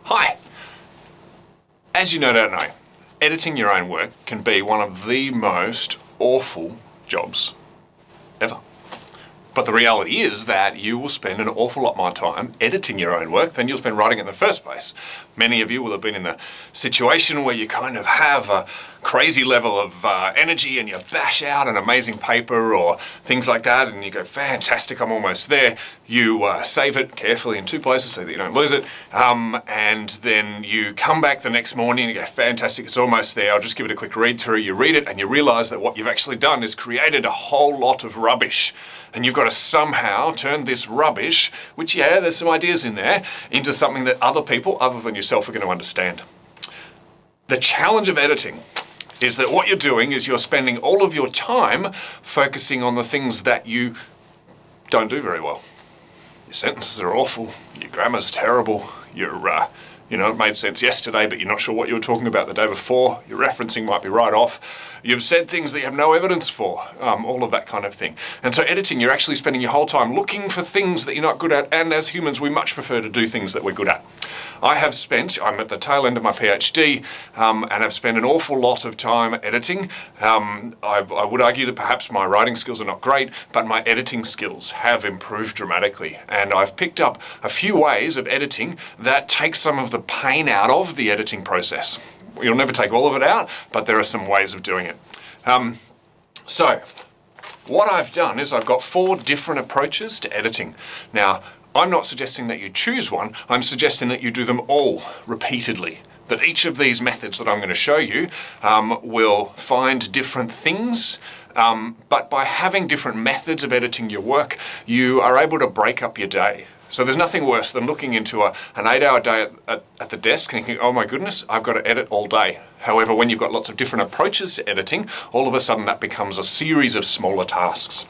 Hi! As you no doubt know, editing your own work can be one of the most awful jobs ever. But the reality is that you will spend an awful lot more time editing your own work than you'll spend writing it in the first place. Many of you will have been in the situation where you kind of have a crazy level of energy and you bash out an amazing paper or things like that and you go, fantastic, I'm almost there. You save it carefully in two places so that you don't lose it, and then you come back the next morning and you go, fantastic, it's almost there, I'll just give it a quick read through. You read it and you realise that what you've actually done is created a whole lot of rubbish. And you've got to somehow turn this rubbish, which, yeah, there's some ideas in there, into something that other people, other than yourself, are going to understand. The challenge of editing is that what you're doing is you're spending all of your time focusing on the things that you don't do very well. Your sentences are awful, your grammar's terrible, it made sense yesterday, but you're not sure what you were talking about the day before. Your referencing might be right off. You've said things that you have no evidence for, all of that kind of thing. And so editing, you're actually spending your whole time looking for things that you're not good at, and as humans, we much prefer to do things that we're good at. I'm at the tail end of my PhD, and I've spent an awful lot of time editing. I would argue that perhaps my writing skills are not great, but my editing skills have improved dramatically. And I've picked up a few ways of editing that take some of the pain out of the editing process. You'll never take all of it out, but there are some ways of doing it. So, what I've done is I've got 4 different approaches to editing. Now, I'm not suggesting that you choose one, I'm suggesting that you do them all repeatedly. That each of these methods that I'm going to show you will find different things, but by having different methods of editing your work, you are able to break up your day. So there's nothing worse than looking into an 8-hour day at the desk thinking, oh my goodness, I've got to edit all day. However, when you've got lots of different approaches to editing, all of a sudden that becomes a series of smaller tasks.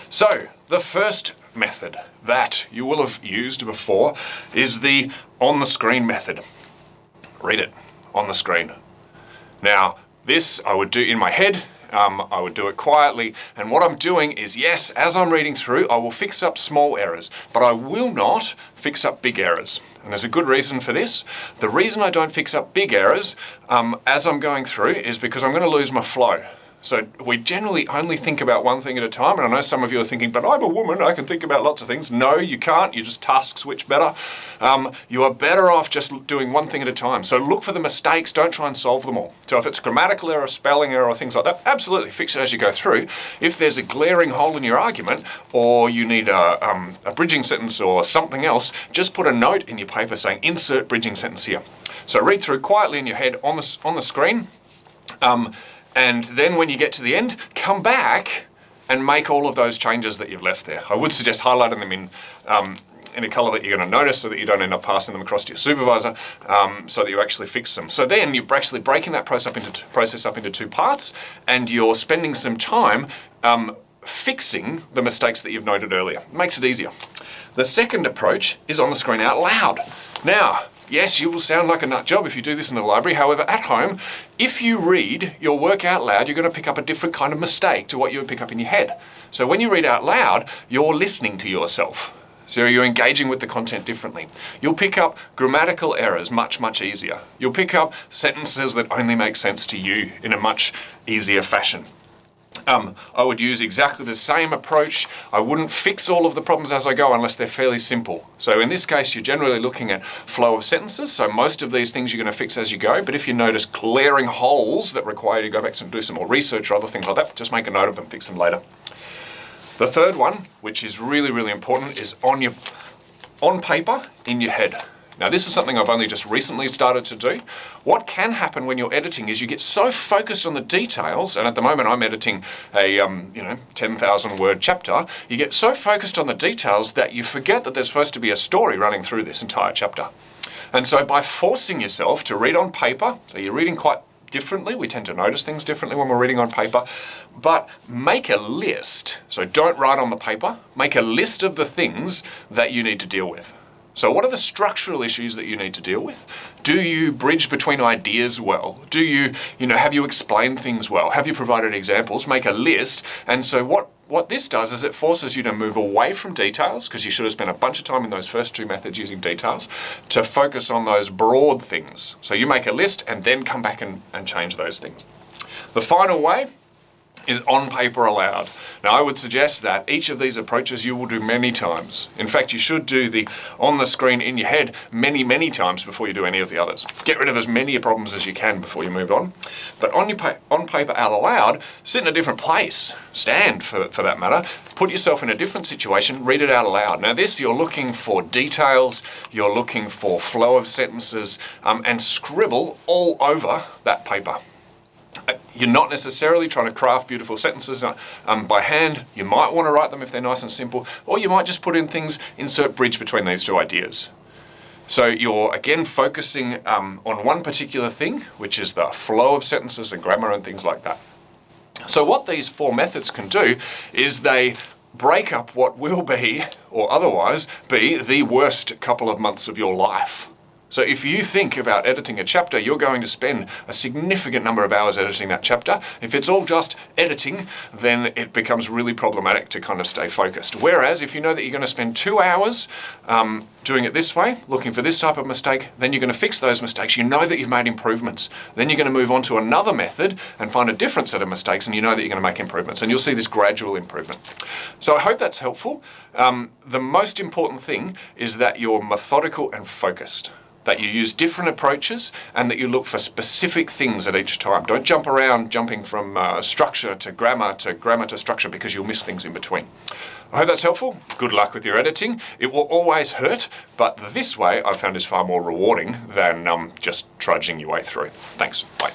So the first method that you will have used before is the on-the-screen method. Read it on the screen. Now, this I would do in my head. I would do it quietly, and what I'm doing is, yes, as I'm reading through, I will fix up small errors, but I will not fix up big errors. And there's a good reason for this. The reason I don't fix up big errors as I'm going through is because I'm going to lose my flow. So we generally only think about one thing at a time, and I know some of you are thinking, but I'm a woman, I can think about lots of things. No, you can't, you just task switch better. You are better off just doing one thing at a time. So look for the mistakes, don't try and solve them all. So if it's a grammatical error, spelling error, or things like that, absolutely fix it as you go through. If there's a glaring hole in your argument, or you need a bridging sentence or something else, just put a note in your paper saying, insert bridging sentence here. So read through quietly in your head on the screen. And then when you get to the end, come back and make all of those changes that you've left there. I would suggest highlighting them in a colour that you're going to notice so that you don't end up passing them across to your supervisor, so that you actually fix them. So then you're actually breaking that process up into 2 parts, and you're spending some time fixing the mistakes that you've noted earlier. It makes it easier. The second approach is on the screen out loud. Now, yes, you will sound like a nut job if you do this in the library. However, at home, if you read your work out loud, you're going to pick up a different kind of mistake to what you would pick up in your head. So when you read out loud, you're listening to yourself. So you're engaging with the content differently. You'll pick up grammatical errors much, much easier. You'll pick up sentences that only make sense to you in a much easier fashion. I would use exactly the same approach. I wouldn't fix all of the problems as I go unless they're fairly simple. So in this case, you're generally looking at flow of sentences. So most of these things you're going to fix as you go. But if you notice glaring holes that require you to go back and do some more research or other things like that, just make a note of them, fix them later. The third one, which is really, really important, is on paper, in your head. Now, this is something I've only just recently started to do. What can happen when you're editing is you get so focused on the details, and at the moment I'm editing a 10,000 word chapter, you get so focused on the details that you forget that there's supposed to be a story running through this entire chapter. And so by forcing yourself to read on paper, so you're reading quite differently, we tend to notice things differently when we're reading on paper, but make a list. So don't write on the paper, make a list of the things that you need to deal with. So what are the structural issues that you need to deal with? Do you bridge between ideas well? Do you have you explained things well? Have you provided examples? Make a list. And so what what this does is it forces you to move away from details, because you should have spent a bunch of time in those first two methods using details, to focus on those broad things. So you make a list and then come back and change those things. The final way is on paper aloud. Now, I would suggest that each of these approaches you will do many times. In fact, you should do the on the screen in your head many, many times before you do any of the others. Get rid of as many problems as you can before you move on. But on paper out aloud, sit in a different place. Stand, for that matter. Put yourself in a different situation, read it out aloud. Now this, you're looking for details, you're looking for flow of sentences, and scribble all over that paper. You're not necessarily trying to craft beautiful sentences by hand. You might want to write them if they're nice and simple, or you might just put in things, insert bridge between these two ideas. So you're again focusing on one particular thing, which is the flow of sentences and grammar and things like that. So what these four methods can do is they break up what will be, or otherwise be, the worst couple of months of your life. So if you think about editing a chapter, you're going to spend a significant number of hours editing that chapter. If it's all just editing, then it becomes really problematic to kind of stay focused. Whereas if you know that you're going to spend 2 hours doing it this way, looking for this type of mistake, then you're going to fix those mistakes. You know that you've made improvements. Then you're going to move on to another method and find a different set of mistakes, and you know that you're going to make improvements. And you'll see this gradual improvement. So I hope that's helpful. The most important thing is that you're methodical and focused, that you use different approaches, and that you look for specific things at each time. Don't jump around, jumping from structure to grammar to structure, because you'll miss things in between. I hope that's helpful. Good luck with your editing. It will always hurt, but this way I've found is far more rewarding than just trudging your way through. Thanks. Bye.